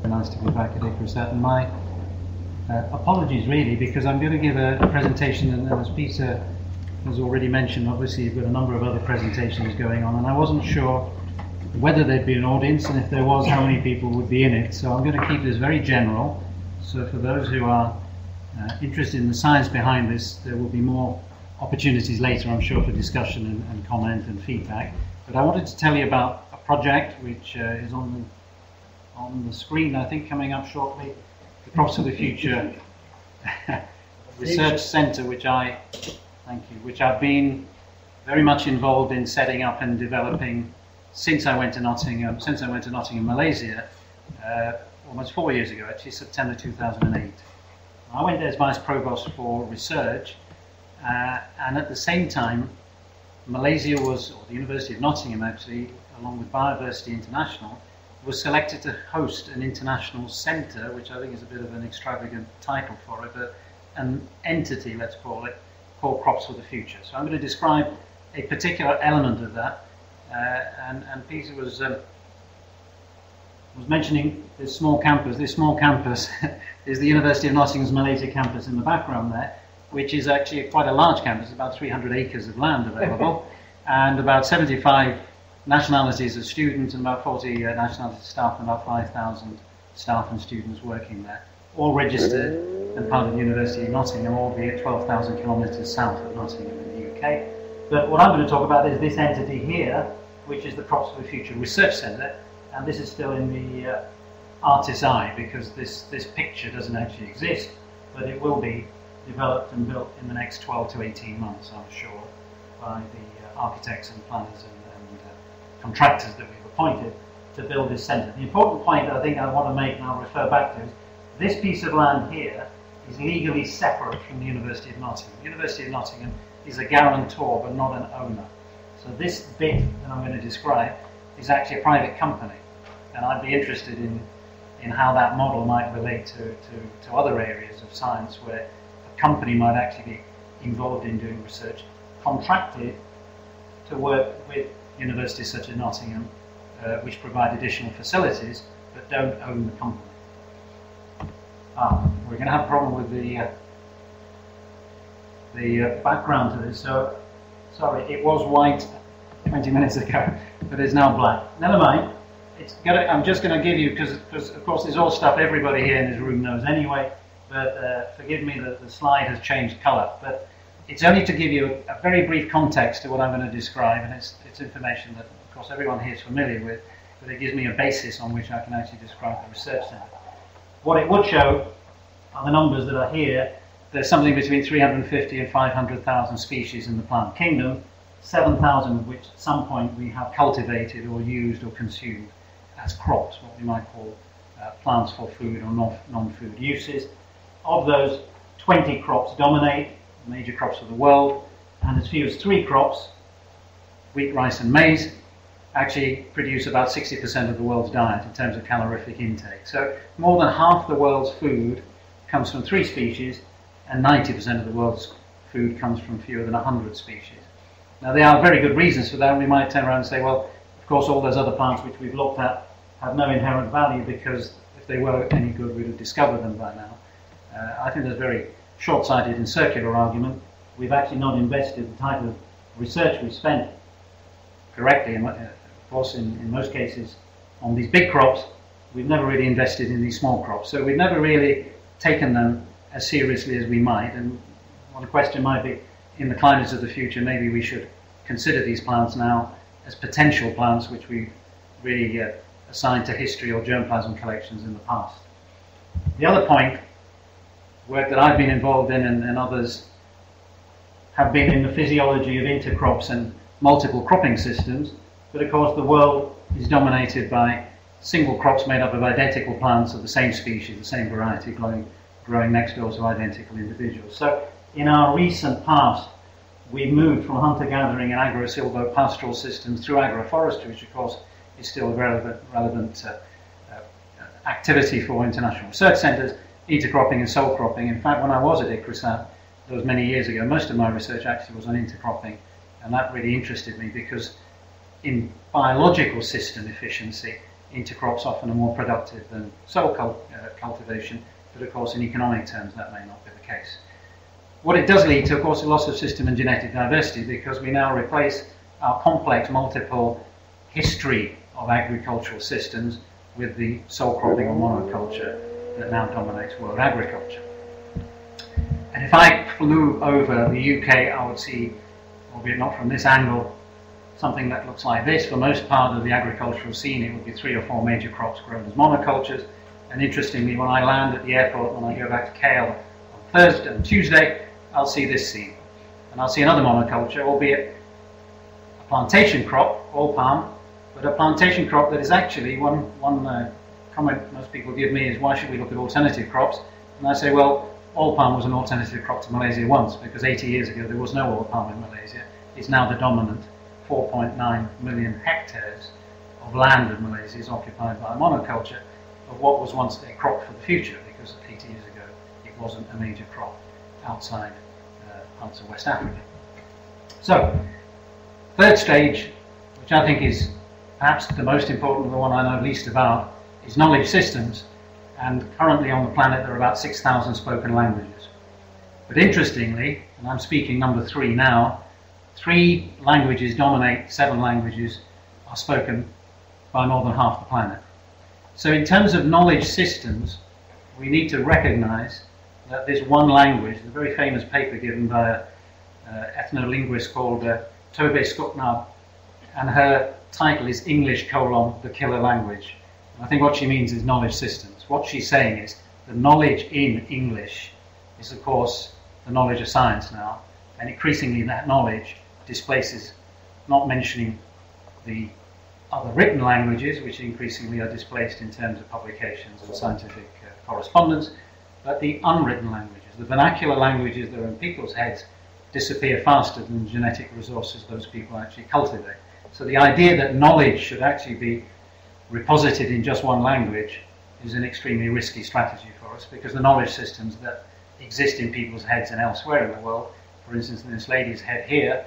Nice to be back at ICRISAT, and my apologies really, because I'm going to give a presentation, and as Peter has already mentioned, obviously you've got a number of other presentations going on, and I wasn't sure whether there'd be an audience, and if there was, how many people would be in it. So I'm going to keep this very general, so for those who are interested in the science behind this, there will be more opportunities later, I'm sure, for discussion and comment and feedback. But I wanted to tell you about a project which is on the screen, I think, coming up shortly, the Crops for the Future Research Centre, which I've been very much involved in setting up and developing since I went to Nottingham, Malaysia, almost 4 years ago, actually, September 2008. I went there as Vice Provost for research, and at the same time, Malaysia was, or the University of Nottingham actually, along with Biodiversity International, was selected to host an international centre, which I think is a bit of an extravagant title for it, but an entity, let's call it, called Crops for the Future. So I'm going to describe a particular element of that, and Peter was mentioning this small campus. This small campus is the University of Nottingham's Malaysia campus in the background there, which is actually quite a large campus, about 300 acres of land available, and about 75 nationalities of students and about 40 nationalities of staff, and about 5,000 staff and students working there, all registered and part of the University of Nottingham, albeit 12,000 kilometres south of Nottingham in the UK. But what I'm going to talk about is this entity here, which is the Crops for the Future Research Centre, and this is still in the artist's eye, because this picture doesn't actually exist, but it will be developed and built in the next 12 to 18 months, I'm sure, by the architects and planners and contractors that we've appointed to build this centre. The important point that I think I want to make, and I'll refer back to, is this piece of land here is legally separate from the University of Nottingham. The University of Nottingham is a guarantor but not an owner. So this bit that I'm going to describe is actually a private company, and I'd be interested in how that model might relate to other areas of science where a company might actually be involved in doing research, contracted to work with universities such as Nottingham, which provide additional facilities but don't own the company. We're going to have a problem with the background to this. So, sorry, it was white 20 minutes ago, but it's now black. Never mind. I'm just going to give you, because of course there's all stuff everybody here in this room knows anyway, but forgive me that the slide has changed colour. But it's only to give you a very brief context to what I'm going to describe, and it's information that, of course, everyone here is familiar with, but it gives me a basis on which I can actually describe the research centre. What it would show are the numbers that are here. There's something between 350 and 500,000 species in the plant kingdom, 7,000 of which at some point we have cultivated or used or consumed as crops, what we might call plants for food or non-food uses. Of those, 20 crops dominate, major crops of the world, and as few as 3 crops, wheat, rice and maize, actually produce about 60% of the world's diet in terms of calorific intake. So more than half the world's food comes from 3 species, and 90% of the world's food comes from fewer than 100 species. Now there are very good reasons for that, and we might turn around and say, well, of course all those other plants which we've looked at have no inherent value, because if they were any good we'd have discovered them by now. I think that's very short-sighted and circular argument. We've actually not invested the type of research we've spent correctly, and of course in most cases on these big crops. We've never really invested in these small crops, so we've never really taken them as seriously as we might. And one question might be, in the climates of the future, maybe we should consider these plants now as potential plants which we've really assigned to history or germplasm collections in the past. The other point, work that I've been involved in and others have been in the physiology of intercrops and multiple cropping systems, but of course the world is dominated by single crops made up of identical plants of the same species, the same variety, growing next door to identical individuals. So in our recent past, we've moved from hunter-gathering and agro-silvopastoral systems through agroforestry, which of course is still a relevant activity for international research centres, intercropping and sole cropping. In fact, when I was at ICRISAT, that was many years ago, most of my research actually was on intercropping, and that really interested me because in biological system efficiency, intercrops often are more productive than soil cultivation, but of course in economic terms that may not be the case. What it does lead to, of course, a loss of system and genetic diversity, because we now replace our complex multiple history of agricultural systems with the sole cropping or monoculture that now dominates world agriculture. And if I flew over the UK, I would see, albeit not from this angle, something that looks like this. For most part of the agricultural scene, it would be 3 or 4 major crops grown as monocultures. And interestingly, when I land at the airport, when I go back to Kale on Thursday and Tuesday, I'll see this scene. And I'll see another monoculture, albeit a plantation crop, oil palm, but a plantation crop that is actually, one comment most people give me is, why should we look at alternative crops? And I say, well, oil palm was an alternative crop to Malaysia once, because 80 years ago there was no oil palm in Malaysia. It's now the dominant 4.9 million hectares of land in Malaysia is occupied by monoculture of what was once a crop for the future, because 80 years ago it wasn't a major crop outside parts of West Africa. So, third stage, which I think is perhaps the most important, the one I know least about, is knowledge systems. And currently on the planet there are about 6,000 spoken languages. But interestingly, and I'm speaking number 3 now, 3 languages dominate, 7 languages are spoken by more than half the planet. So in terms of knowledge systems, we need to recognize that this one language, the very famous paper given by an ethno-linguist called Tobe Skuknab, and her title is English: the killer language. And I think what she means is knowledge systems. What she's saying is the knowledge in English is, of course, the knowledge of science now, and increasingly that knowledge displaces, not mentioning the other written languages, which increasingly are displaced in terms of publications and scientific correspondence, but the unwritten languages, the vernacular languages that are in people's heads, disappear faster than the genetic resources those people actually cultivate. So the idea that knowledge should actually be reposited in just one language is an extremely risky strategy for us, because the knowledge systems that exist in people's heads and elsewhere in the world, for instance in this lady's head here,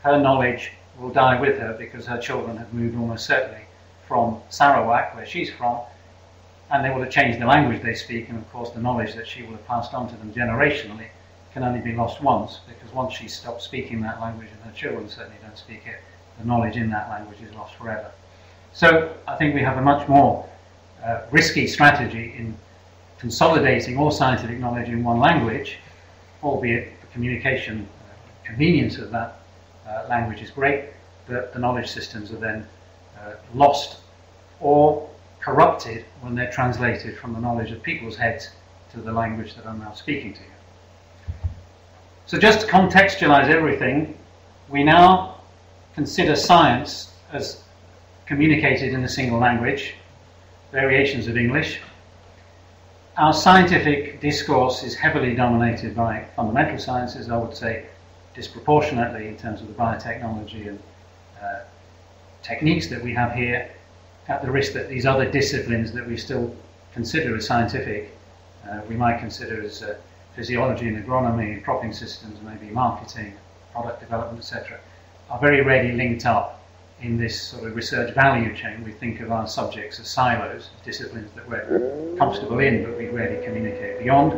her knowledge will die with her because her children have moved almost certainly from Sarawak, where she's from, and they will have changed the language they speak, and of course the knowledge that she will have passed on to them generationally can only be lost once, because once she stops speaking that language and her children certainly don't speak it, the knowledge in that language is lost forever. So I think we have a much more risky strategy in consolidating all scientific knowledge in one language, albeit the communication convenience of that language is great, but the knowledge systems are then lost or corrupted when they're translated from the knowledge of people's heads to the language that I'm now speaking to you. So just to contextualize everything, we now consider science as communicated in a single language, variations of English. Our scientific discourse is heavily dominated by fundamental sciences, I would say disproportionately in terms of the biotechnology and techniques that we have here, at the risk that these other disciplines that we still consider as scientific, we might consider as physiology and agronomy, cropping systems, maybe marketing, product development, etc., are very rarely linked up in this sort of research value chain. We think of our subjects as silos, disciplines that we're comfortable in, but we rarely communicate beyond.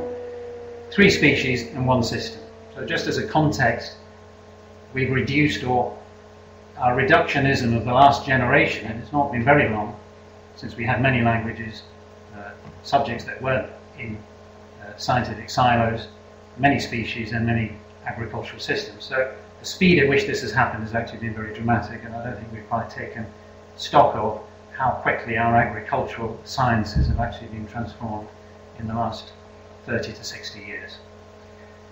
3 species and 1 system. So just as a context, we've reduced our reductionism of the last generation, and it's not been very long since we had many languages, subjects that weren't in scientific silos, many species and many agricultural systems. So the speed at which this has happened has actually been very dramatic, and I don't think we've quite taken stock of how quickly our agricultural sciences have actually been transformed in the last 30 to 60 years.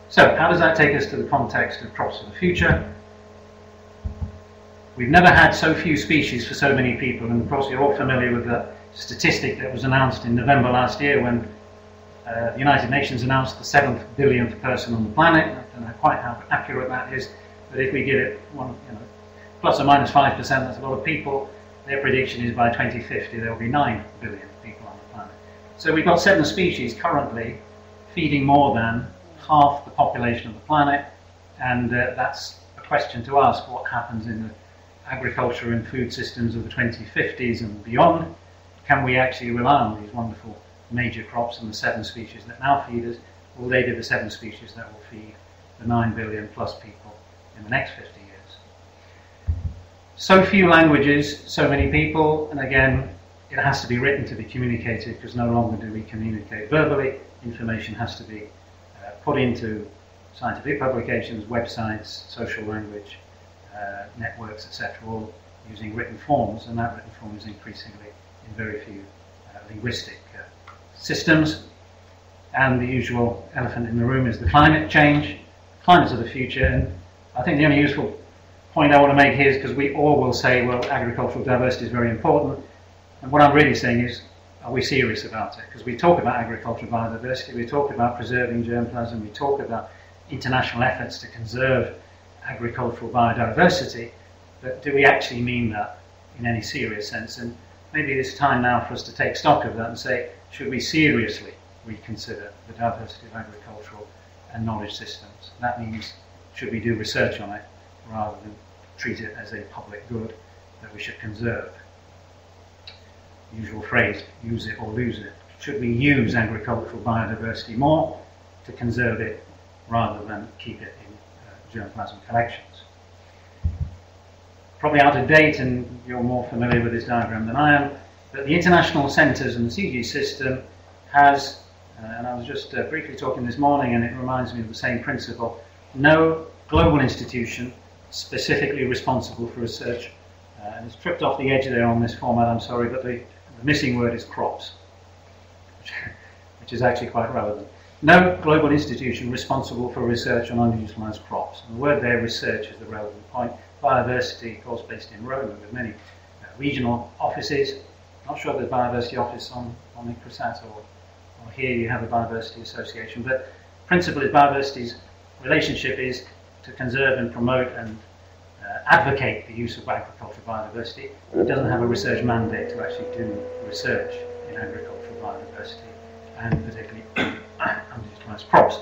So how does that take us to the context of crops of the future? We've never had so few species for so many people, and of course you're all familiar with the statistic that was announced in November last year when the United Nations announced the 7th billionth person on the planet. I don't know quite how accurate that is, but if we give it plus or minus 5%, that's a lot of people. Their prediction is by 2050 there will be 9 billion people on the planet. So we've got 7 species currently feeding more than half the population of the planet, and that's a question to ask: what happens in the agriculture and food systems of the 2050s and beyond? can we actually rely on these wonderful major crops and the 7 species that now feed us? Will they be the 7 species that will feed the 9 billion plus people in the next 50 years? So few languages, so many people, and again, it has to be written to be communicated, because no longer do we communicate verbally. Information has to be put into scientific publications, websites, social language, networks, etc., all using written forms, and that written form is increasingly in very few linguistic systems. And the usual elephant in the room is the climate change, climates of the future. And I think the only useful point I want to make here is, because we all will say, well, agricultural diversity is very important. And what I'm really saying is, are we serious about it? Because we talk about agricultural biodiversity, we talk about preserving germplasm, we talk about international efforts to conserve agricultural biodiversity, but do we actually mean that in any serious sense? And maybe it's time now for us to take stock of that and say, should we seriously reconsider the diversity of agricultural and knowledge systems? That means, should we do research on it rather than treat it as a public good that we should conserve? Usual phrase, use it or lose it. Should we use agricultural biodiversity more to conserve it rather than keep it in germplasm collections? Probably out of date, and you're more familiar with this diagram than I am, but the international centres and the CG system has, and I was just briefly talking this morning, and it reminds me of the same principle, no global institution specifically responsible for research. And it's tripped off the edge there on this format, I'm sorry, but the missing word is crops, which is actually quite relevant. No global institution responsible for research on underutilised crops. And the word there, research, is the relevant point. Biodiversity, of course, based in Rome with many regional offices. Not sure there's a biodiversity office on Icrasat, or here you have a biodiversity association, but principally biodiversity's relationship is to conserve and promote and advocate the use of agricultural biodiversity. It doesn't have a research mandate to actually do research in agricultural biodiversity, and particularly underutilised crops.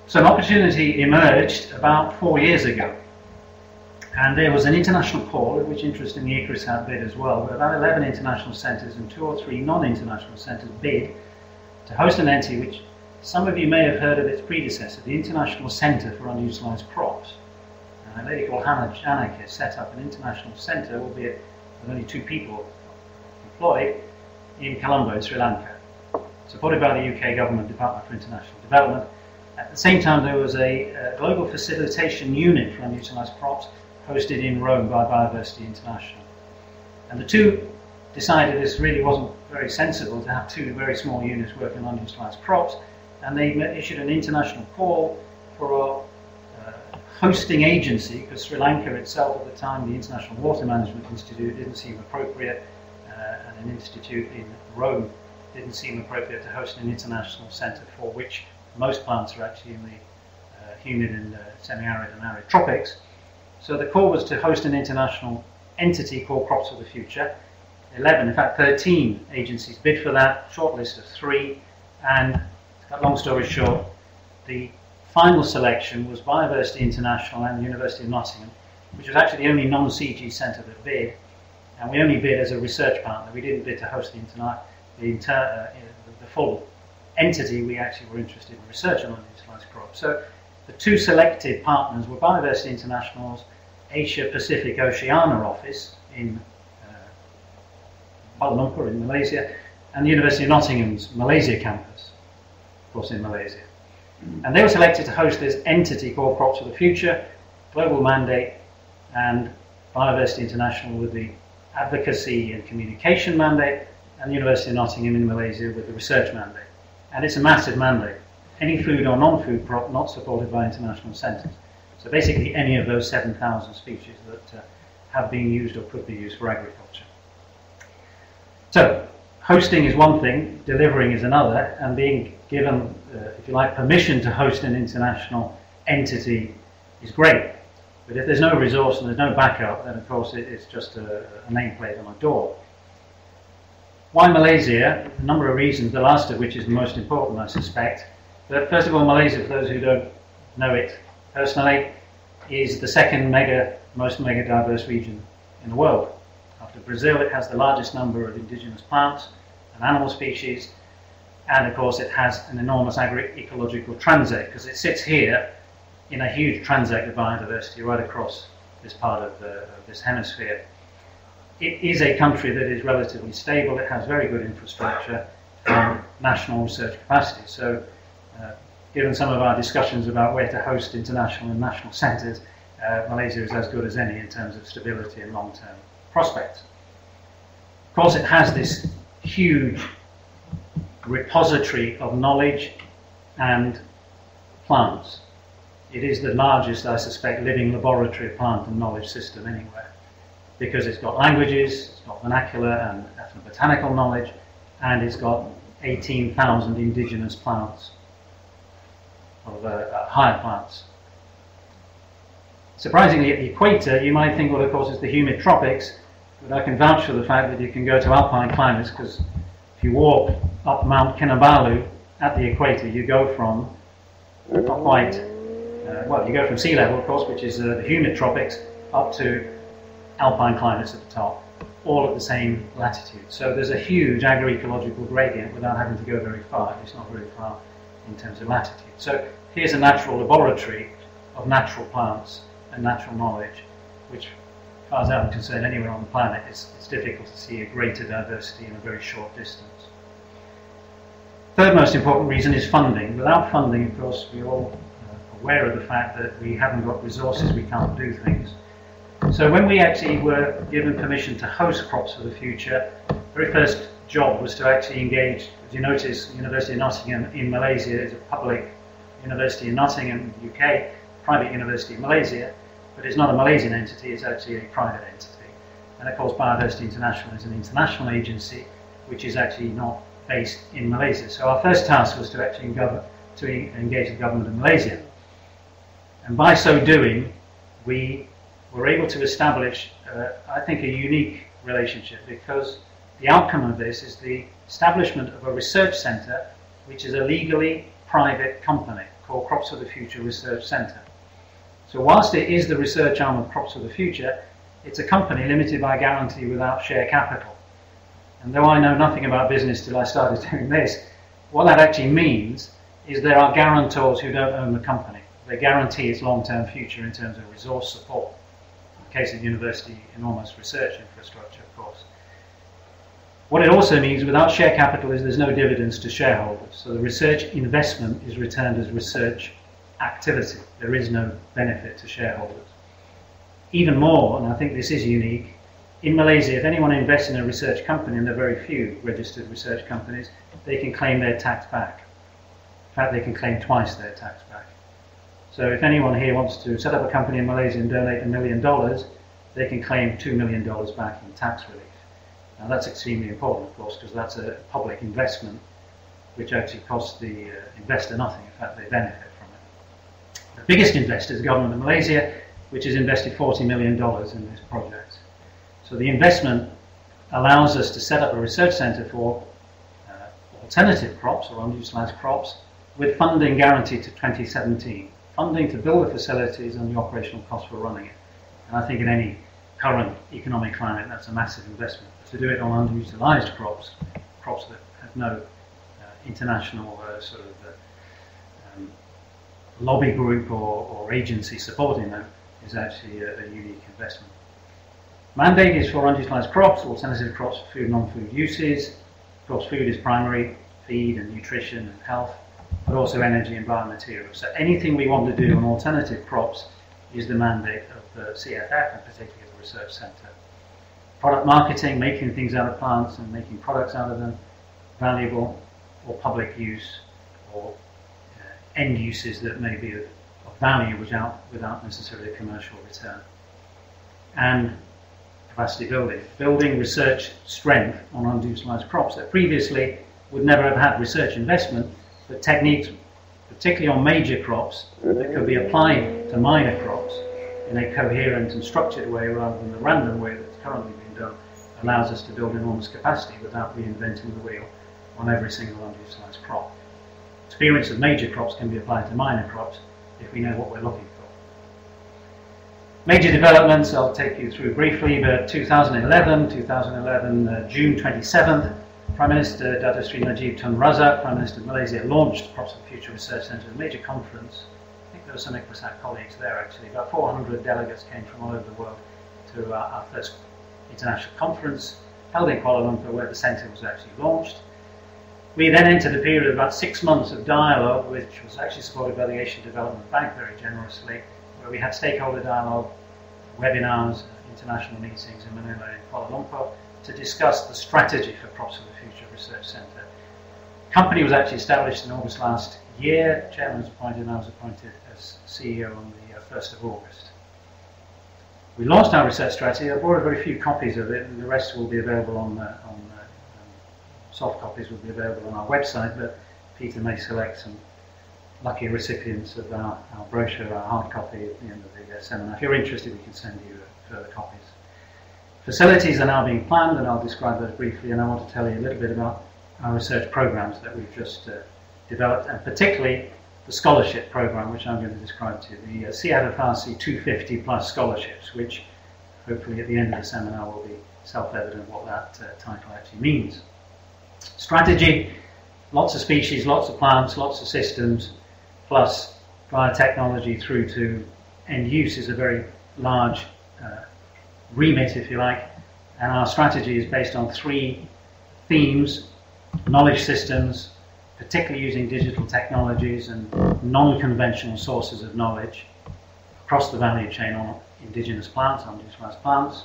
So an opportunity emerged about 4 years ago, and there was an international call, which interestingly Icrasat bid as well, but about 11 international centres and 2 or 3 non-international centres bid to host an entity which some of you may have heard of its predecessor, the International Centre for Underutilised Crops. A lady called Hannah Janaki set up an international centre, albeit with only 2 people employed, in Colombo, in Sri Lanka, supported by the UK Government Department for International Development. At the same time, there was a global facilitation unit for underutilised crops hosted in Rome by Biodiversity International. And the two decided this really wasn't very sensible to have 2 very small units working on underutilised crops, and they issued an international call for hosting agency, because Sri Lanka itself at the time, the International Water Management Institute, didn't seem appropriate, and an institute in Rome didn't seem appropriate to host an international centre for which most plants are actually in the humid and semi-arid and arid tropics. So the call was to host an international entity called Crops for the Future. 11, in fact 13 agencies bid for that, short list of 3, and to cut long story short, the final selection was Biodiversity International and the University of Nottingham, which was actually the only non-CG centre that bid, and we only bid as a research partner. We didn't bid to host the full entity. We actually were interested in research on underutilised crops. So the 2 selected partners were Biodiversity International's Asia Pacific Oceania office in Kuala Lumpur in Malaysia, and the University of Nottingham's Malaysia campus, of course in Malaysia. And they were selected to host this entity called Crops for the Future, global mandate, and Biodiversity International with the advocacy and communication mandate, and the University of Nottingham in Malaysia with the research mandate. And it's a massive mandate. Any food or non-food crop not supported by international centres. So basically any of those 7,000 species that have been used or could be used for agriculture. So hosting is one thing, delivering is another, and being given, if you like, permission to host an international entity is great. But if there's no resource and there's no backup, then of course it's just a nameplate on a door. Why Malaysia? A number of reasons, the last of which is the most important, I suspect. But first of all, Malaysia, for those who don't know it personally, is the second most mega diverse region in the world, After Brazil, it has the largest number of indigenous plants and animal species, and of course it has an enormous agri-ecological transect, because it sits here in a huge transect of biodiversity right across this part of this hemisphere. It is a country that is relatively stable. It has very good infrastructure and national research capacity. So, given some of our discussions about where to host international and national centres, Malaysia is as good as any in terms of stability and long-term prospects. Of course, it has this huge repository of knowledge and plants. It is the largest, I suspect, living laboratory of plant and knowledge system anywhere, because it's got languages, it's got vernacular and ethnobotanical knowledge, and it's got 18,000 indigenous plants, of higher plants. Surprisingly, at the equator, you might think, well, of course, it's the humid tropics, but I can vouch for the fact that you can go to alpine climates, because if you walk up Mount Kinabalu at the equator, you go from not quite, you go from sea level, of course, which is the humid tropics, up to alpine climates at the top, all at the same latitude. So there's a huge agroecological gradient without having to go very far. It's not very far in terms of latitude. So here's a natural laboratory of natural plants and natural knowledge, which, as far as I'm concerned, anywhere on the planet, it's difficult to see a greater diversity in a very short distance. Third most important reason is funding. Without funding, of course, we're all aware of the fact that we haven't got resources, we can't do things. So when we actually were given permission to host Crops for the Future, the very first job was to actually engage. As you notice, the University of Nottingham in Malaysia is a public university in Nottingham, UK, private university in Malaysia, but it's not a Malaysian entity, it's actually a private entity. And of course, Biodiversity International is an international agency which is actually not based in Malaysia. So our first task was to actually engage the government of Malaysia. And by so doing, we were able to establish, I think, a unique relationship, because the outcome of this is the establishment of a research centre, which is a legally private company called Crops for the Future Research Centre. So whilst it is the research arm of Crops for the Future, it's a company limited by guarantee without share capital. And though I know nothing about business till I started doing this, what that actually means is there are guarantors who don't own the company. They guarantee its long-term future in terms of resource support. In the case of the university, enormous research infrastructure, of course. What it also means without share capital is there's no dividends to shareholders. So the research investment is returned as research activity. There is no benefit to shareholders. Even more, and I think this is unique, in Malaysia, if anyone invests in a research company, and there are very few registered research companies, they can claim their tax back. In fact, they can claim twice their tax back. So if anyone here wants to set up a company in Malaysia and donate $1 million, they can claim $2 million back in tax relief. Now that's extremely important, of course, because that's a public investment which actually costs the investor nothing. In fact, they benefit from it. The biggest investor is the government of Malaysia, which has invested $40 million in this project. So the investment allows us to set up a research centre for alternative crops or underutilised crops with funding guaranteed to 2017. Funding to build the facilities and the operational costs for running it. And I think in any current economic climate, that's a massive investment. But to do it on underutilised crops, crops that have no international lobby group or agency supporting them, is actually a unique investment. Mandate is for underutilised crops, alternative crops for food and non-food uses. Of course, food is primary, feed and nutrition and health, but also energy and biomaterials. So anything we want to do on alternative crops is the mandate of the CFF, and particularly the research centre. Product marketing, making things out of plants and making products out of them, valuable or public use, or end uses that may be of value without necessarily a commercial return. And capacity building. Building research strength on underutilised crops that previously would never have had research investment, but techniques, particularly on major crops, that could be applied to minor crops in a coherent and structured way rather than the random way that's currently being done, allows us to build enormous capacity without reinventing the wheel on every single underutilised crop. Experience of major crops can be applied to minor crops if we know what we're looking for. Major developments I'll take you through briefly, but 2011, June 27th, Prime Minister Dato Sri Najib Tun Razak, Prime Minister of Malaysia, launched Crops of the Future Research Centre, a major conference. I think there were some ICRASAT colleagues there actually. About 400 delegates came from all over the world to our first international conference held in Kuala Lumpur, where the centre was actually launched. We then entered a period of about 6 months of dialogue, which was actually supported by the Asian Development Bank very generously, where we had stakeholder dialogue, webinars, international meetings in Manila and Kuala Lumpur to discuss the strategy for Crops of the Future Research Centre. The company was actually established in August last year. Chairman was appointed and I was appointed as CEO on the 1st of August. We launched our research strategy. I brought a very few copies of it, and the rest will be available soft copies will be available on our website, but Peter may select some lucky recipients of our brochure, our hard copy at the end of the seminar. If you're interested, we can send you further copies. Facilities are now being planned, and I'll describe those briefly, and I want to tell you a little bit about our research programs that we've just developed, and particularly the scholarship program, which I'm going to describe to you, the CFFRC 250 plus scholarships, which hopefully at the end of the seminar will be self-evident what that title actually means. Strategy, lots of species, lots of plants, lots of systems, plus biotechnology through to end use is a very large remit, if you like, and our strategy is based on 3 themes: knowledge systems, particularly using digital technologies and non-conventional sources of knowledge across the value chain on indigenous plants, underutilized plants.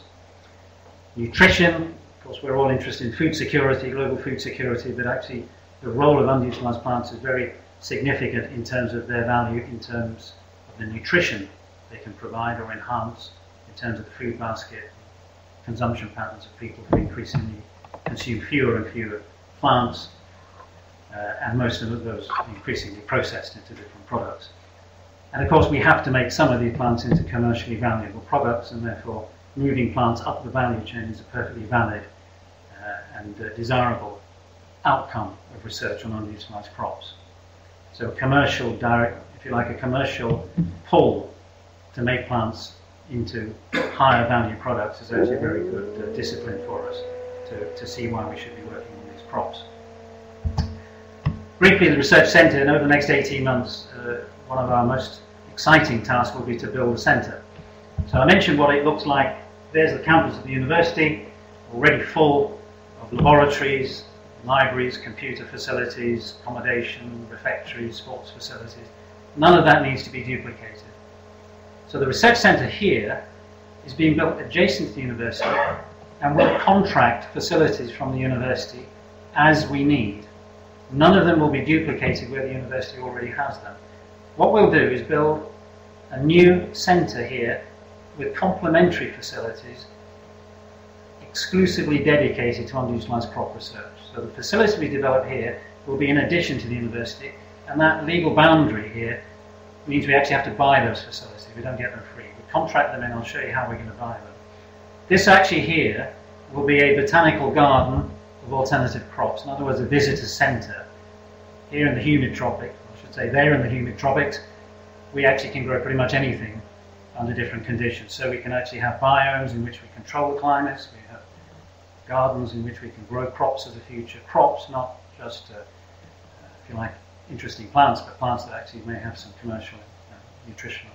Nutrition, of course we're all interested in food security, global food security, but actually the role of underutilized plants is very significant in terms of their value, in terms of the nutrition they can provide or enhance, in terms of the food basket, consumption patterns of people who increasingly consume fewer and fewer plants, and most of those increasingly processed into different products. And of course we have to make some of these plants into commercially valuable products, and therefore moving plants up the value chain is a perfectly valid and desirable outcome of research on underutilized crops. So a commercial direct, if you like, a commercial pull to make plants into higher value products is actually a very good discipline for us to see why we should be working on these crops. Briefly, the research centre, and over the next 18 months, one of our most exciting tasks will be to build a centre. So I mentioned what it looks like. There's the campus of the university, already full of laboratories, libraries, computer facilities, accommodation, refectories, sports facilities. None of that needs to be duplicated. So the research centre here is being built adjacent to the university, and will contract facilities from the university as we need. None of them will be duplicated where the university already has them. What we'll do is build a new centre here with complementary facilities exclusively dedicated to underutilized crop research. So the facility we develop here will be in addition to the university, and that legal boundary here means we actually have to buy those facilities. We don't get them free. We contract them in. I'll show you how we're going to buy them. This actually here will be a botanical garden of alternative crops. In other words, a visitor centre. Here in the humid tropics, I should say there in the humid tropics, we actually can grow pretty much anything under different conditions. So we can actually have biomes in which we control the climates. We have gardens in which we can grow crops of the future. Crops, not just, if you like, interesting plants, but plants that actually may have some commercial, nutritional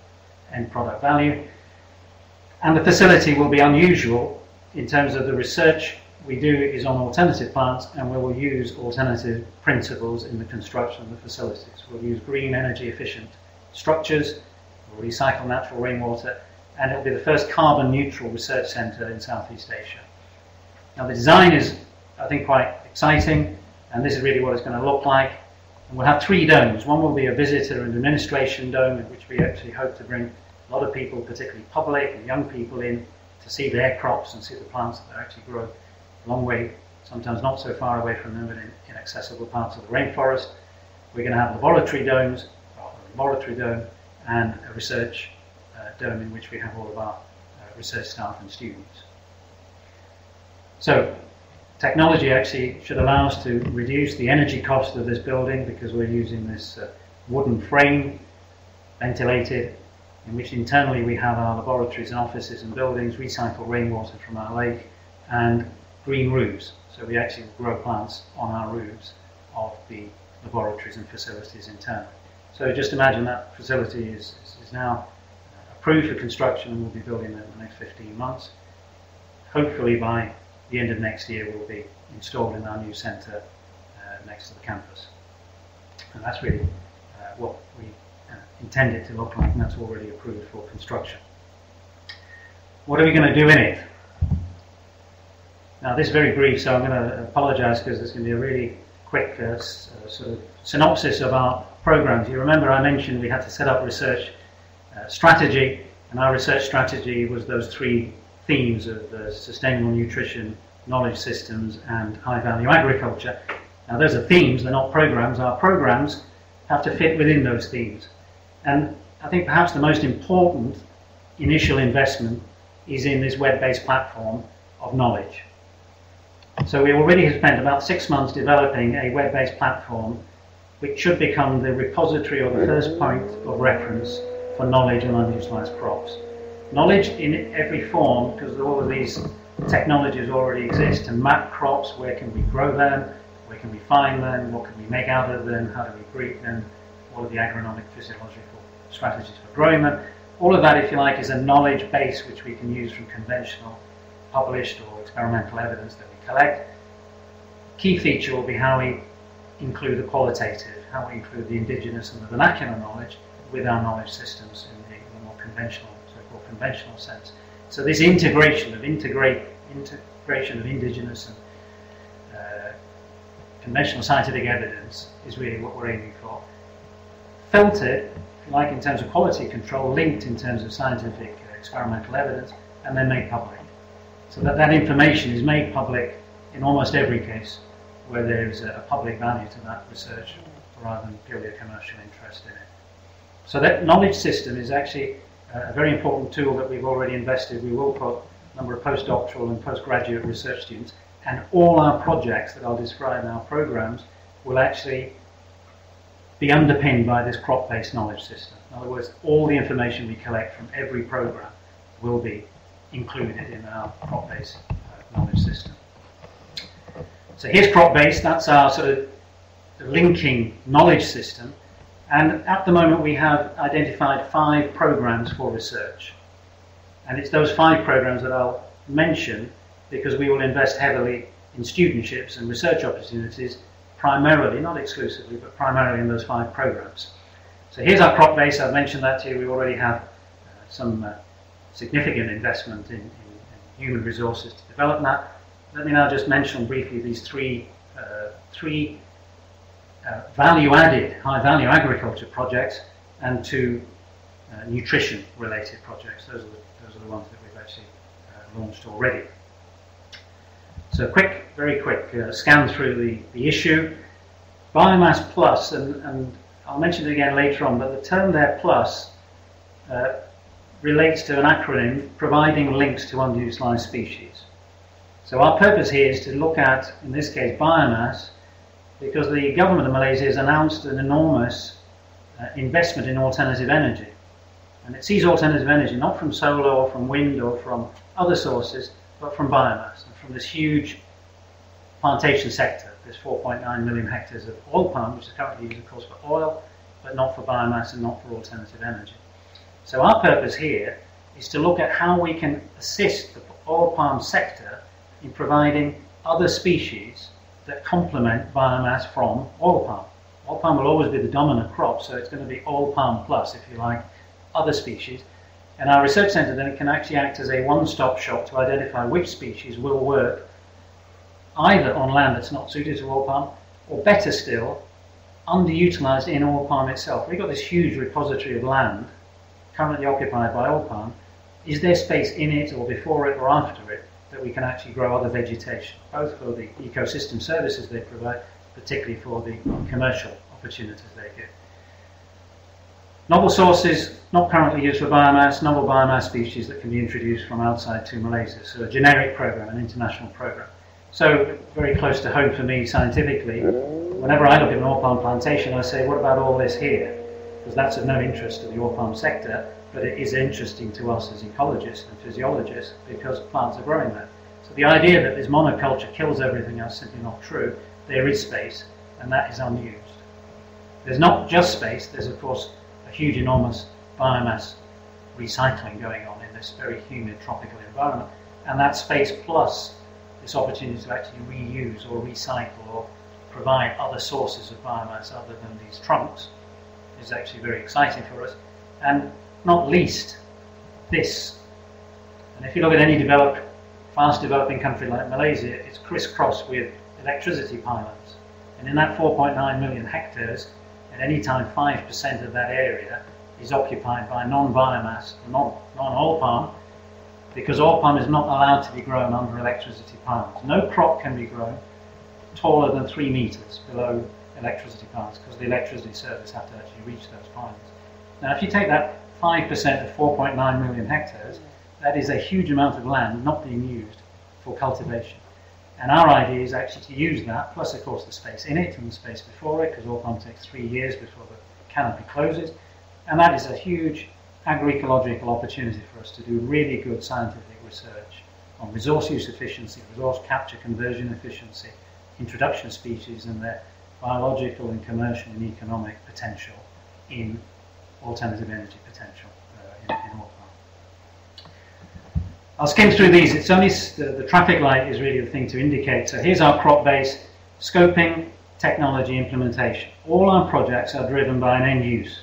end product value. And the facility will be unusual in terms of the research we do is on alternative plants, and we will use alternative principles in the construction of the facilities. We'll use green, energy efficient structures, we'll recycle natural rainwater, and it will be the first carbon neutral research centre in Southeast Asia. Now the design is, I think, quite exciting, and this is really what it's going to look like. And we'll have 3 domes. One will be a visitor and administration dome, in which we actually hope to bring a lot of people, particularly public and young people, in to see their crops and see the plants that they actually grow a long way, sometimes not so far away from them, but in inaccessible parts of the rainforest. We're going to have laboratory domes, a laboratory dome, and a research dome in which we have all of our research staff and students. So technology actually should allow us to reduce the energy cost of this building, because we're using this wooden frame, ventilated, in which internally we have our laboratories and offices and buildings, recycle rainwater from our lake, and green roofs. So we actually grow plants on our roofs of the laboratories and facilities internally. So just imagine that facility is now approved for construction and we'll be building it in the next 15 months. Hopefully by the end of next year we'll be installed in our new centre next to the campus. And that's really what we intend it to look like, and that's already approved for construction. What are we going to do in it? Now this is very brief, so I'm going to apologise because there's going to be a really quick sort of synopsis of our programs. You remember I mentioned we had to set up research strategy, and our research strategy was those three themes of sustainable nutrition, knowledge systems, and high-value agriculture. Now those are themes, they're not programs. Our programs have to fit within those themes. And I think perhaps the most important initial investment is in this web-based platform of knowledge. So we already have spent about 6 months developing a web-based platform which should become the repository or the first point of reference for knowledge on underutilised crops. Knowledge in every form, because all of these technologies already exist to map crops. Where can we grow them? Where can we find them? What can we make out of them? How do we breed them? What are the agronomic physiological strategies for growing them? All of that, if you like, is a knowledge base which we can use from conventional, published or experimental evidence that we collect. Key feature will be how we include the qualitative, how we include the indigenous and the vernacular knowledge with our knowledge systems in the more conventional, so-called conventional sense. So this integration of indigenous and conventional scientific evidence is really what we're aiming for. Filtered, if you like, in terms of quality control, linked in terms of scientific experimental evidence, and then made public. So that information is made public in almost every case where there is a public value to that research rather than purely a commercial interest in it. So that knowledge system is actually a very important tool that we've already invested. We will put a number of postdoctoral and postgraduate research students, and all our projects that I'll describe in our programs will actually be underpinned by this crop-based knowledge system. In other words, all the information we collect from every program will be included in our crop-based knowledge system. So here's CropBase, that's our sort of linking knowledge system, and at the moment we have identified 5 programs for research, and it's those 5 programs that I'll mention because we will invest heavily in studentships and research opportunities, primarily, not exclusively, but primarily in those 5 programs. So here's our CropBase. I've mentioned that to you. We already have some significant investment in human resources to develop that. Let me now just mention briefly these three value-added, high-value agriculture projects and 2 nutrition-related projects. Those are the ones that we've actually launched already. So very quick scan through the issue. BiomassPlus, and I'll mention it again later on, but the term there, plus, relates to an acronym providing links to underutilized species. So our purpose here is to look at, in this case, biomass, because the government of Malaysia has announced an enormous investment in alternative energy. And it sees alternative energy not from solar or from wind or from other sources, but from biomass, and from this huge plantation sector. There's 4.9 million hectares of oil palm, which is currently used, of course, for oil, but not for biomass and not for alternative energy. So our purpose here is to look at how we can assist the oil palm sector in providing other species that complement biomass from oil palm. Oil palm will always be the dominant crop, so it's going to be oil palm plus, if you like, other species. And our research centre then can actually act as a one-stop shop to identify which species will work either on land that's not suited to oil palm, or better still, underutilised in oil palm itself. We've got this huge repository of land currently occupied by oil palm. Is there space in it or before it or after it that we can actually grow other vegetation, both for the ecosystem services they provide, particularly for the commercial opportunities they give. Novel sources not currently used for biomass, novel biomass species that can be introduced from outside to Malaysia. So a generic program, an international program. So very close to home for me scientifically. Whenever I look at an oil palm plantation, I say, what about all this here? because that's of no interest to the oil palm sector, but it is interesting to us as ecologists and physiologists because plants are growing there. So the idea that this monoculture kills everything else is simply not true. There is space, and that is unused. There's not just space, there's of course a huge, enormous biomass recycling going on in this very humid tropical environment, and that space plus this opportunity to actually reuse or recycle or provide other sources of biomass other than these trunks is actually very exciting for us. And not least this. And if you look at any developed, fast developing country like Malaysia, it's crisscrossed with electricity pylons. And in that 4.9 million hectares, at any time 5% of that area is occupied by non-biomass, non-oil palm, because oil palm is not allowed to be grown under electricity pylons. No crop can be grown taller than 3 meters below electricity pylons because the electricity service have to actually reach those pylons. Now if you take that 5% of 4.9 million hectares, that is a huge amount of land not being used for cultivation. And our idea is actually to use that, plus of course the space in it and the space before it, because oil palm takes 3 years before the canopy closes, and that is a huge agroecological opportunity for us to do really good scientific research on resource use efficiency, resource capture conversion efficiency, introduction species and their biological and commercial and economic potential in alternative energy potential in oil palm. I'll skim through these. It's only the traffic light is really the thing to indicate. So here's our CropBase scoping, technology, implementation. All our projects are driven by an end use.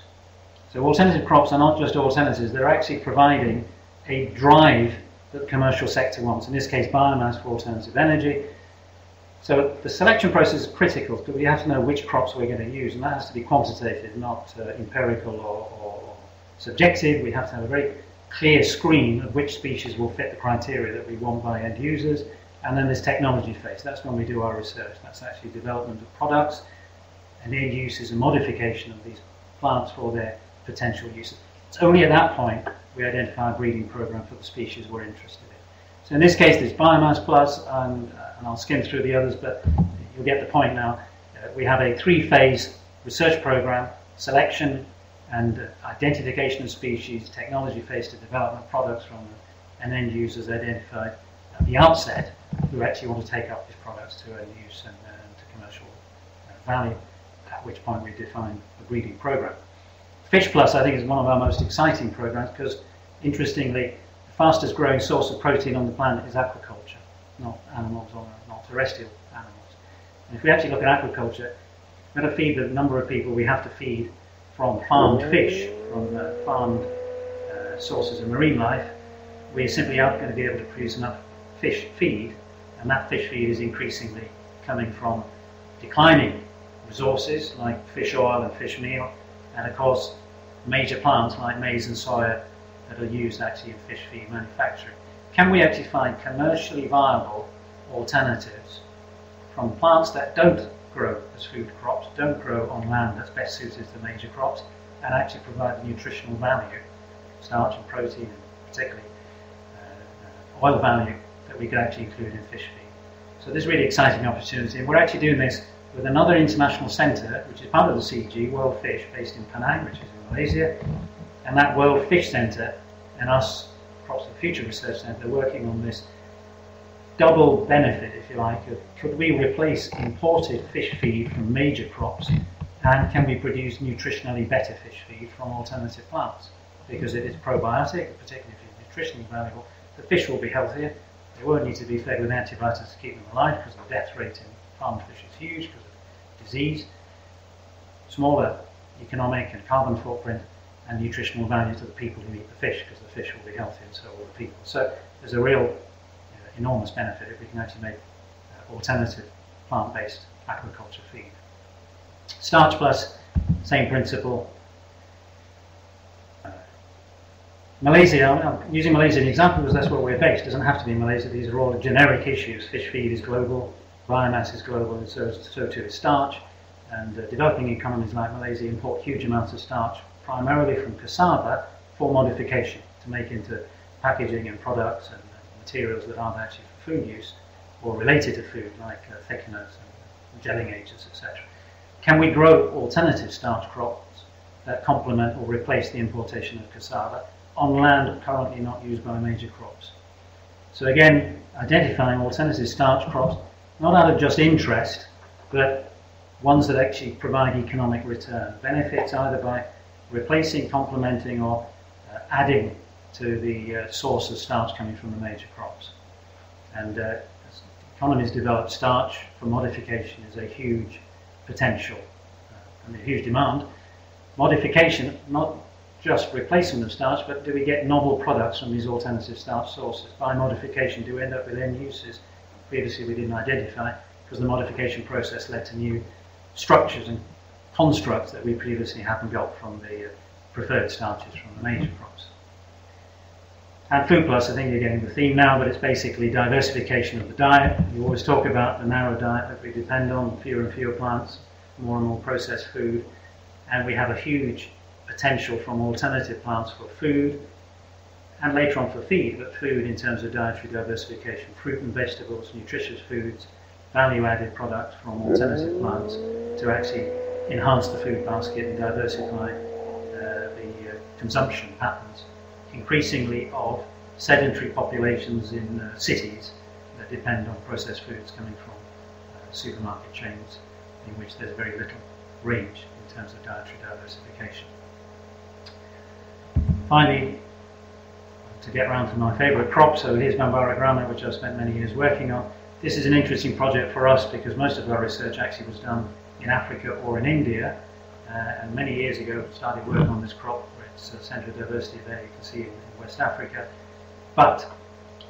So alternative crops are not just alternatives, they're actually providing a drive that the commercial sector wants, in this case biomass for alternative energy. So the selection process is critical because we have to know which crops we're going to use, and that has to be quantitative, not empirical or subjective. We have to have a very clear screen of which species will fit the criteria that we want by end users. And then there's technology phase. That's when we do our research. That's actually development of products and end uses and modification of these plants for their potential uses. It's only at that point we identify a breeding program for the species we're interested in. So in this case, there's BiomassPlus, and I'll skim through the others, but you'll get the point now. We have a 3-phase research program: selection and identification of species, technology phase to development products from an end users identified at the outset who actually want to take up these products to end use and to commercial value, at which point we define the breeding program. Fish Plus, I think, is one of our most exciting programs because, interestingly, the fastest growing source of protein on the planet is aquaculture, not animals or not terrestrial animals. And if we actually look at aquaculture, we're going to feed the number of people we have to feed from farmed fish, from farmed sources of marine life. We simply aren't going to be able to produce enough fish feed, and that fish feed is increasingly coming from declining resources like fish oil and fish meal, and of course major plants like maize and soya that are used actually in fish feed manufacturing. Can we actually find commercially viable alternatives from plants that don't grow as food crops, don't grow on land that's best suited to major crops, and actually provide the nutritional value, starch and protein, and particularly oil value, that we could actually include in fish feed. So this is a really exciting opportunity, and we're actually doing this with another international centre, which is part of the CG, World Fish, based in Penang, which is in Malaysia. And that World Fish Centre and us, Crops of the Future Research Centre, are working on this double benefit, if you like, of could we replace imported fish feed from major crops, and can we produce nutritionally better fish feed from alternative plants? Because it is probiotic, particularly if it's nutritionally valuable, the fish will be healthier. They won't need to be fed with antibiotics to keep them alive because the death rate in farmed fish is huge because of disease. Smaller economic and carbon footprint, and nutritional value to the people who eat the fish because the fish will be healthy and so will the people. So there's a real enormous benefit if we can actually make alternative plant-based aquaculture feed. Starch Plus, same principle. Malaysia, I'm using Malaysia as an example because that's where we're based. It doesn't have to be Malaysia. These are all generic issues. Fish feed is global, biomass is global, and so too is starch. And developing economies like Malaysia import huge amounts of starch, primarily from cassava, for modification to make into packaging and products and materials that aren't actually for food use or related to food, like thickeners and gelling agents, etc. Can we grow alternative starch crops that complement or replace the importation of cassava on land currently not used by major crops. So again, identifying alternative starch crops, not out of just interest, but ones that actually provide economic return, benefits either by replacing, complementing, or adding to the source of starch coming from the major crops. And as economies develop, starch for modification is a huge potential and a huge demand. Modification, not just replacement of starch, but do we get novel products from these alternative starch sources? By modification, do we end up with end uses previously we didn't identify, because the modification process led to new structures and constructs that we previously hadn't got from the preferred starches from the major crops. And Food Plus, I think you're getting the theme now, but it's basically diversification of the diet. You always talk about the narrow diet that we depend on, fewer and fewer plants, more and more processed food, and we have a huge potential from alternative plants for food, and later on for feed, but food in terms of dietary diversification, fruit and vegetables, nutritious foods, value-added products from alternative plants to actually enhance the food basket and diversify the consumption patterns, increasingly of sedentary populations in cities that depend on processed foods coming from supermarket chains in which there's very little range in terms of dietary diversification. Finally, to get around to my favourite crop, so here's Bambara groundnut, which I've spent many years working on. This is an interesting project for us because most of our research actually was done in Africa or in India, and many years ago started work on this crop where it's a centre of diversity there, you can see in West Africa. But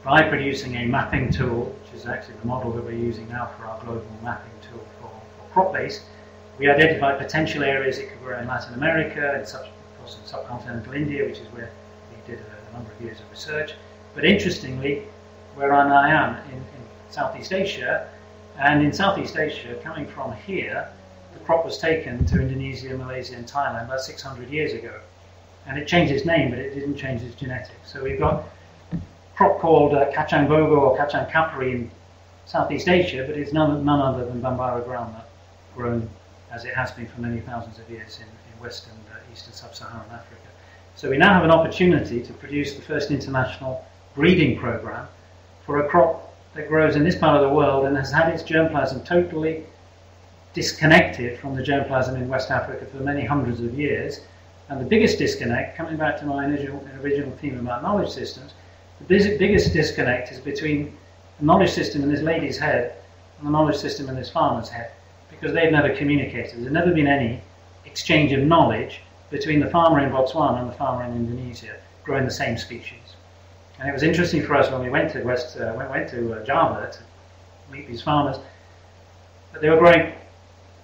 by producing a mapping tool, which is actually the model that we're using now for our global mapping tool for CropBase, we identified potential areas it could grow in Latin America, and of course in subcontinental India, which is where we did a number of years of research. But interestingly, where I now am in Southeast Asia, and in Southeast Asia, coming from here, the crop was taken to Indonesia, Malaysia and Thailand about 600 years ago. And it changed its name, but it didn't change its genetics. So we've got a crop called kacang bogo or kacang kapri in Southeast Asia, but it's none other than Bambara groundnut, grown as it has been for many thousands of years in Western, Eastern Sub-Saharan Africa. So we now have an opportunity to produce the first international breeding program for a crop that grows in this part of the world and has had its germplasm totally disconnected from the germplasm in West Africa for many hundreds of years. And the biggest disconnect, coming back to my original theme about knowledge systems, the biggest disconnect is between the knowledge system in this lady's head and the knowledge system in this farmer's head, because they've never communicated. There's never been any exchange of knowledge between the farmer in Botswana and the farmer in Indonesia growing the same species. And it was interesting for us when we went to Java to meet these farmers, that they were growing.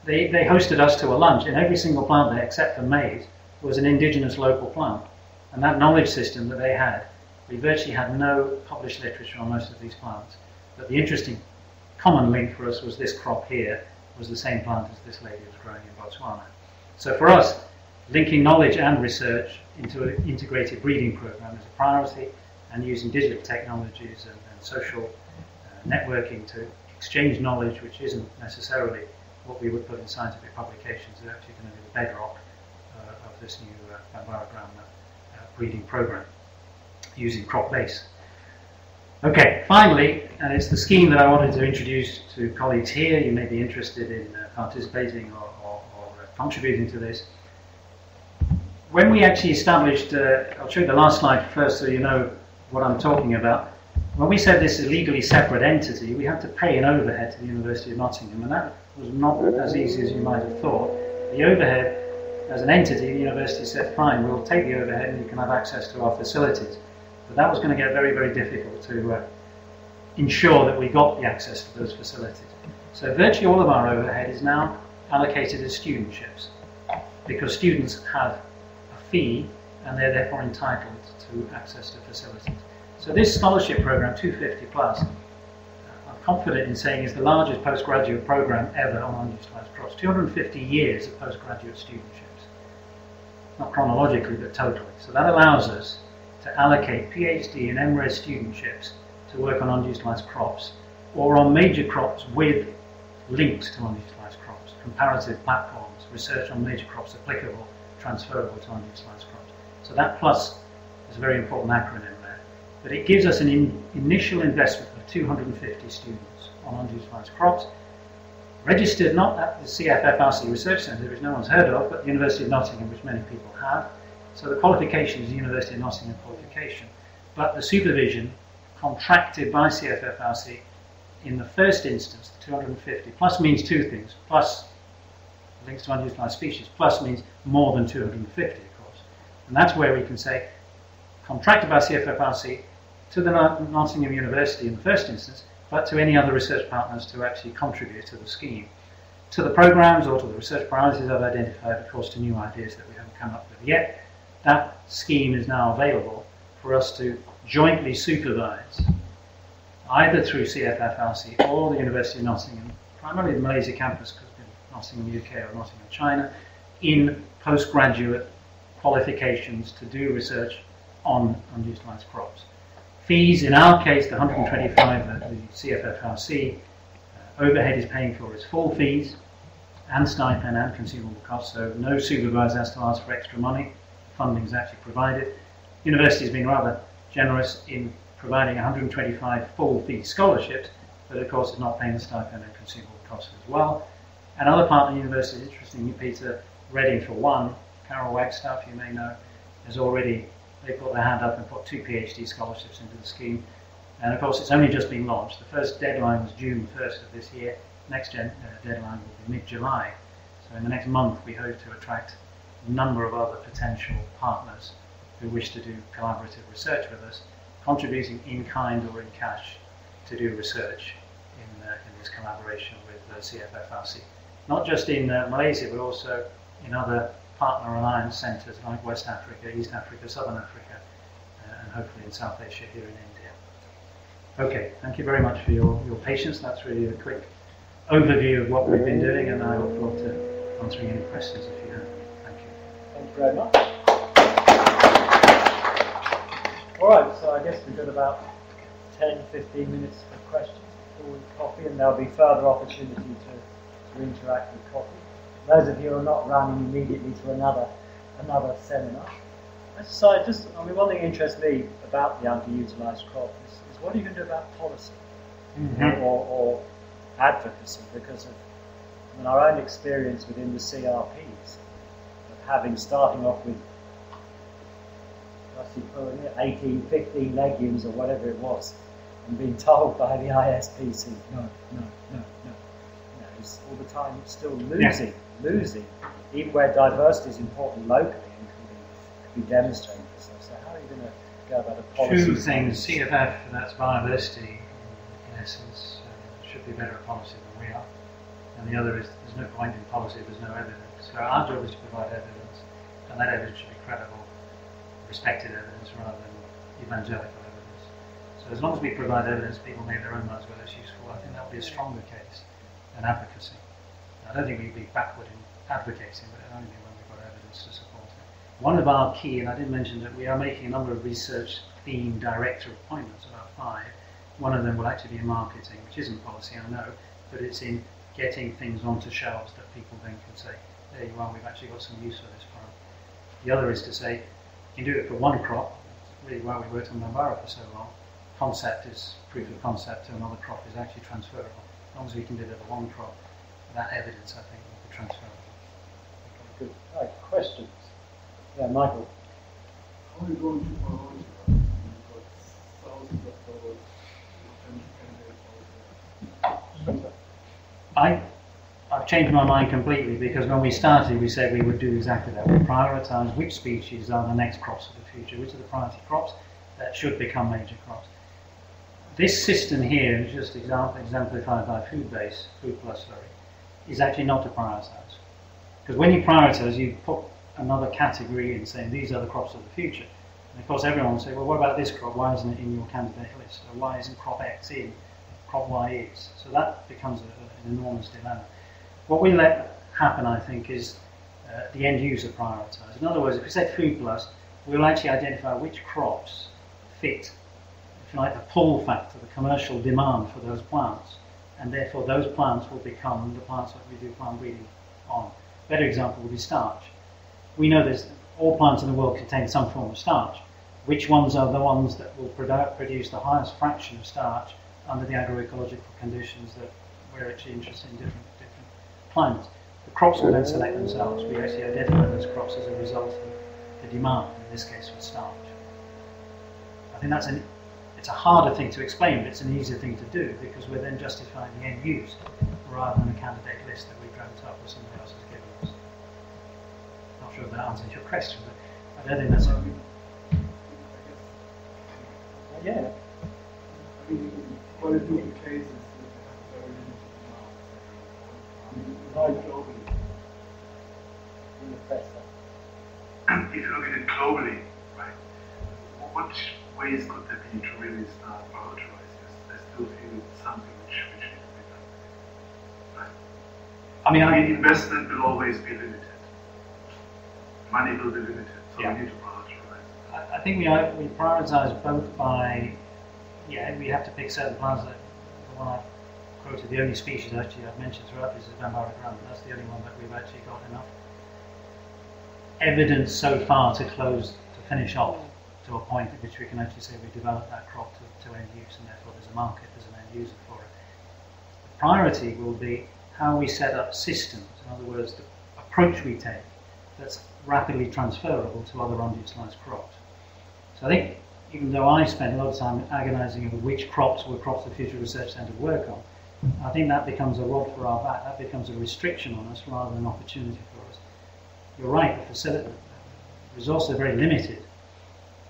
They hosted us to a lunch, and every single plant there, except for maize, was an indigenous local plant. And that knowledge system that they had, we virtually had no published literature on most of these plants. But the interesting common link for us was this crop here was the same plant as this lady was growing in Botswana. So for us, linking knowledge and research into an integrated breeding program is a priority, and using digital technologies and social networking to exchange knowledge, which isn't necessarily what we would put in scientific publications, is actually going to be the bedrock of this new Bambara groundnut breeding program using CropBase. Okay, finally, and it's the scheme that I wanted to introduce to colleagues here. You may be interested in participating or contributing to this. When we actually established, I'll show you the last slide first so you know what I'm talking about. When we said this is a legally separate entity, we had to pay an overhead to the University of Nottingham, and that was not as easy as you might have thought. The overhead, as an entity, the university said, fine, we'll take the overhead and you can have access to our facilities. But that was going to get very, very difficult to ensure that we got the access to those facilities. So virtually all of our overhead is now allocated as studentships, because students have a fee and they're therefore entitled to access to facilities. So this scholarship program, 250 plus, I'm confident in saying is the largest postgraduate program ever on underutilized crops. 250 years of postgraduate studentships. Not chronologically, but totally. So that allows us to allocate PhD and MRes studentships to work on underutilized crops, or on major crops with links to underutilized crops, comparative platforms, research on major crops applicable transferable to underutilized crops. So that plus is a very important acronym there. But it gives us an initial investment of 250 students on underutilized crops, registered not at the CFFRC Research Centre, which no one's heard of, but the University of Nottingham, which many people have. So the qualification is the University of Nottingham qualification. But the supervision contracted by CFFRC in the first instance, the 250, plus means two things. Plus links to underutilized species, plus means more than 250, of course. And that's where we can say, contracted by CFFRC to the Nottingham University in the first instance, but to any other research partners to actually contribute to the scheme. To the programs or to the research priorities I've identified, of course, to new ideas that we haven't come up with yet, that scheme is now available for us to jointly supervise, either through CFFRC or the University of Nottingham, primarily the Malaysia campus, because Nottingham UK or Nottingham China, in postgraduate qualifications to do research on underutilized crops. Fees, in our case, the 125 that the CFFRC overhead is paying for is full fees and stipend and consumable costs, so no supervisor has to ask for extra money. Funding is actually provided. The university has been rather generous in providing 125 full fee scholarships, but of course it's not paying the stipend and consumable costs as well. And other partner universities, interestingly, Peter, Reading for one, Carol Wagstaff, you may know, has already, they put their hand up and put 2 PhD scholarships into the scheme. And of course it's only just been launched. The first deadline was June 1st of this year. Next deadline will be mid-July. So in the next month we hope to attract a number of other potential partners who wish to do collaborative research with us, contributing in kind or in cash to do research in this collaboration with CFFRC. Not just in Malaysia, but also in other partner alliance centres like West Africa, East Africa, Southern Africa, and hopefully in South Asia here in India. Okay, thank you very much for your patience. That's really a quick overview of what we've been doing, and I look forward to answering any questions if you have. Thank you. Thank you very much. All right, so I guess we've got about 10-15 minutes for questions before we coffee, and there'll be further opportunity to interact with coffee. Those of you who are not running immediately to another seminar. So one thing that interests me about the underutilised crop is what are you going to do about policy or advocacy? Because of our own experience within the CRPs, of starting off with 18, 15 legumes or whatever it was, and being told by the ISPC, no, it's all the time still losing, even where diversity is important locally and can be demonstrated. So how are you going to go about a policy? Two things. CFF, that's biodiversity in essence, should be better at policy than we are. And the other is there's no point in policy if there's no evidence. So our job is to provide evidence, and that evidence should be credible, respected evidence rather than evangelical evidence. So as long as we provide evidence, people make their own minds whether it's useful. I think that will be a stronger case than advocacy. I don't think we'd be backward in advocating, but only when we've got evidence to support it. One of our key, and I did mention that we are making a number of research theme director appointments, about 5. One of them will actually be in marketing, which isn't policy, I know, but it's in getting things onto shelves that people then can say, there you are, we've actually got some use for this product. The other is to say, you can do it for one crop. It's really why we worked on Bambara for so long. Concept is proof of concept to another crop is actually transferable. As long as we can deliver one crop, that evidence, I think, will be transferable. Good. Right, questions? Yeah, Michael. How are you going to prioritize? You've got thousands of dollars I've changed my mind completely, because when we started we said we would do exactly that. We prioritise which species are the next crops of the future, which are the priority crops that should become major crops. This system here, just exemplified by FoodPlus, is actually not to prioritise. Because when you prioritise, you put another category in saying these are the crops of the future. And of course everyone will say, well, what about this crop? Why isn't it in your candidate list? Or why isn't crop X in? Crop Y is. So that becomes an enormous dilemma. What we let happen, I think, is the end user prioritise. In other words, if we say FoodPlus, we'll actually identify which crops fit, if you like, the pull factor, the commercial demand for those plants, and therefore those plants will become the plants that we do plant breeding on. A better example would be starch. we know there's all plants in the world contain some form of starch. Which ones are the ones that will produce the highest fraction of starch under the agroecological conditions that we're actually interested in different climates? The crops will then select themselves. We actually identify those crops as a result of the demand, in this case for starch. I think it's a harder thing to explain, but it's an easier thing to do because we're then justifying the end use rather than a candidate list that we dreamt up or somebody else has given us. Not sure if that answers your question, but I don't think that's it. Yeah. I mean, what it do in cases that have very limited amounts. Globally. In the press. If you look at it globally, right, what ways could there be to really start prioritizing? I still feel something which needs to be done. Right? I mean, investment will always be limited. Money will be limited, so Yeah. we need to prioritize. I think we prioritise both by, we have to pick certain plants. The one I quoted, the only species actually I've mentioned throughout this is Bambara groundnut. That's the only one that we've actually got enough evidence so far to finish off to a point at which we can actually say we developed that crop to end use, and therefore there's a market, there's an end user for it. The priority will be how we set up systems, in other words, the approach we take that's rapidly transferable to other unutilised crops. So I think, even though I spend a lot of time agonising over which crops were crops the Future Research Centre work on, I think that becomes a rod for our back, that becomes a restriction on us rather than an opportunity for us. You're right, the resources are very limited,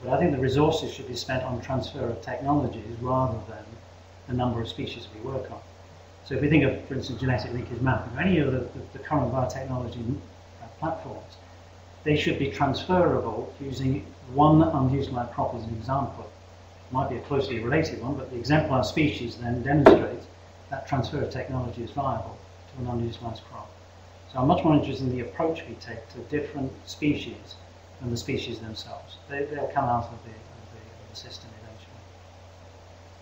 but I think the resources should be spent on transfer of technologies rather than the number of species we work on. So if we think of, for instance, genetic linkage mapping or any of the current biotechnology platforms, they should be transferable using one unutilised crop as an example. It might be a closely related one, but the exemplar species then demonstrates that transfer of technology is viable to an unutilised crop. So I'm much more interested in the approach we take to different species than the species themselves. They'll come out of the system eventually.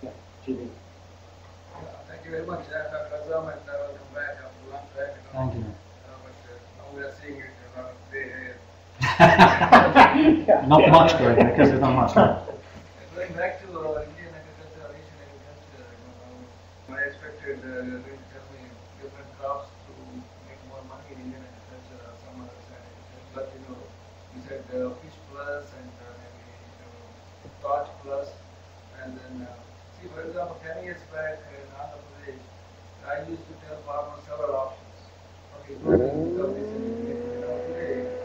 Yeah, Jimmy. Thank you very much, Dr. Razam, and welcome back after a long time. Thank you. But now we are seeing it a lot of gray hair. Not much, Greg, because there's not much left. Going back to Indian agriculture, Asian agriculture, I expected you were going to tell me different crops to make more money in Indian agriculture or some other side. But you said fish plus and maybe starch plus, and then see, for example, 10 years back in Andhra Pradesh, I used to tell farmers several options. Okay, good thing because this is today.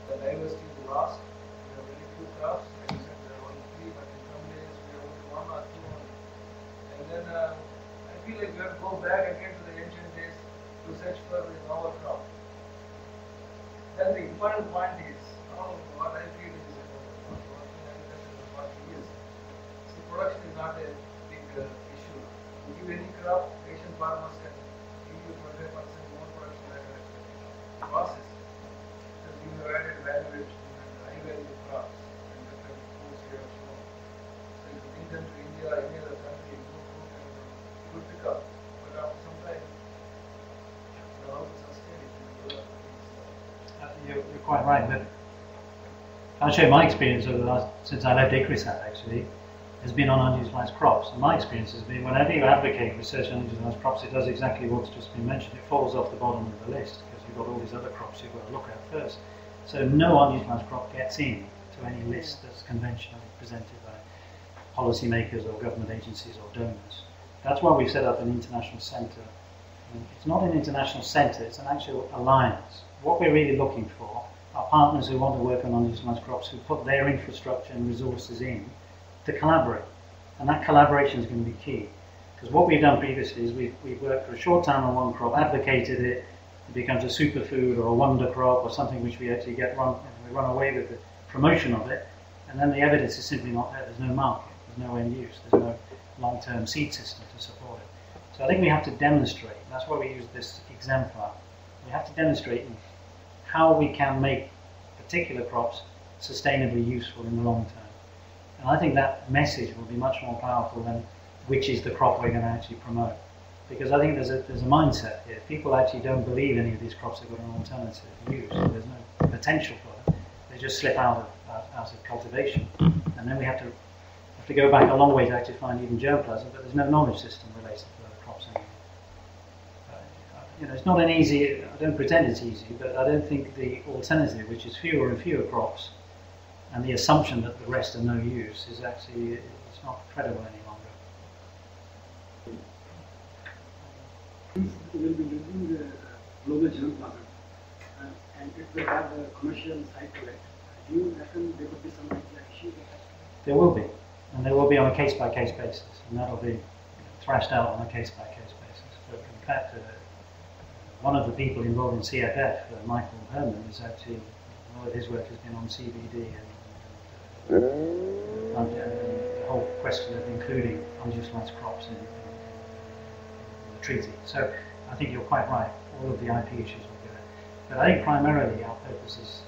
The diversity is lost. We have very few crops. Like you said, there are only 3, but in some days we have only 1 or 2 only. And then I feel like we have to go back again to the ancient days to search for the novel crop. Then the important point is, what I feel is working agriculture for 40 years. See, production is not a big issue. You give any crop, Asian farmers can give you 25% more production than a process. You have added value and high value crops and different foods you have shown. So if you bring them to India or any other country, good pickup. But after some time, how to sustain it? You're quite right, but I'll show you my experience over the last, since I left ICRISAT actually, has been on unutilised crops. And my experience has been whenever you advocate research on unutilised crops, it does exactly what's just been mentioned. It falls off the bottom of the list because you've got all these other crops you've got to look at first. So no unutilised crop gets in to any list that's conventionally presented by policymakers or government agencies or donors. That's why we've set up an international centre. It's not an international centre, it's an actual alliance. What we're really looking for are partners who want to work on unutilised crops, who put their infrastructure and resources in to collaborate. And that collaboration is going to be key. Because what we've done previously is we've worked for a short time on one crop, advocated it, it becomes a superfood or a wonder crop or something which we actually we run away with the promotion of it, and then the evidence is simply not there. There's no market, there's no end use, there's no long-term seed system to support it. So I think we have to demonstrate, that's why we use this exemplar, we have to demonstrate how we can make particular crops sustainably useful in the long term. And I think that message will be much more powerful than which is the crop we're going to actually promote. because I think there's a mindset here. People actually don't believe any of these crops have got an alternative use. There's no potential for them. They just slip out of cultivation, and then we have to go back a long way to actually find even germplasm. But there's no knowledge system related to other crops anymore. It's not an easy. I don't pretend it's easy, but I don't think the alternative, which is fewer and fewer crops, and the assumption that the rest are no use, is actually it's not credible any longer. Will be using the global germplasm, and it will have a commercial side to it. Do you reckon there could be some issues? There will be, and there will be on a case-by-case basis, and that'll be thrashed out on a case-by-case basis. But in fact, one of the people involved in CFF, Michael Herman, is actually, a lot of his work has been on CBD and the whole question of including underutilized crops in the treaty. So I think you're quite right, all of the IP issues will go there. But I think primarily our purpose is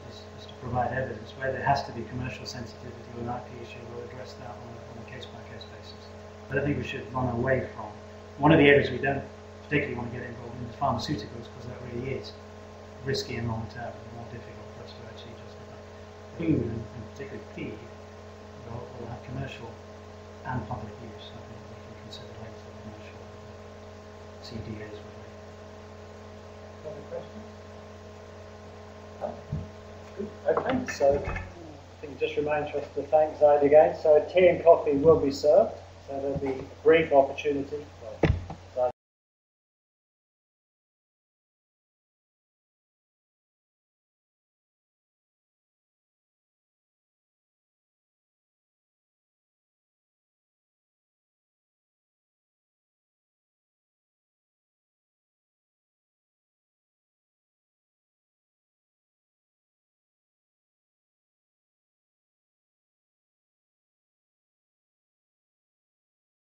to provide evidence. Where there has to be commercial sensitivity or an IP issue, we'll address that on a case-by-case basis. But I think we should run away from, one of the areas we don't particularly want to get involved in is pharmaceuticals, because that really is risky and long-term and more difficult for us to actually justify. Food, and particularly feed, will have commercial and public use. I think we can consider later commercial CDAs with it. Other questions? No? Good. Okay, so I think it just remains for us to thank Zaid again. So tea and coffee will be served, so there'll be a brief opportunity, well,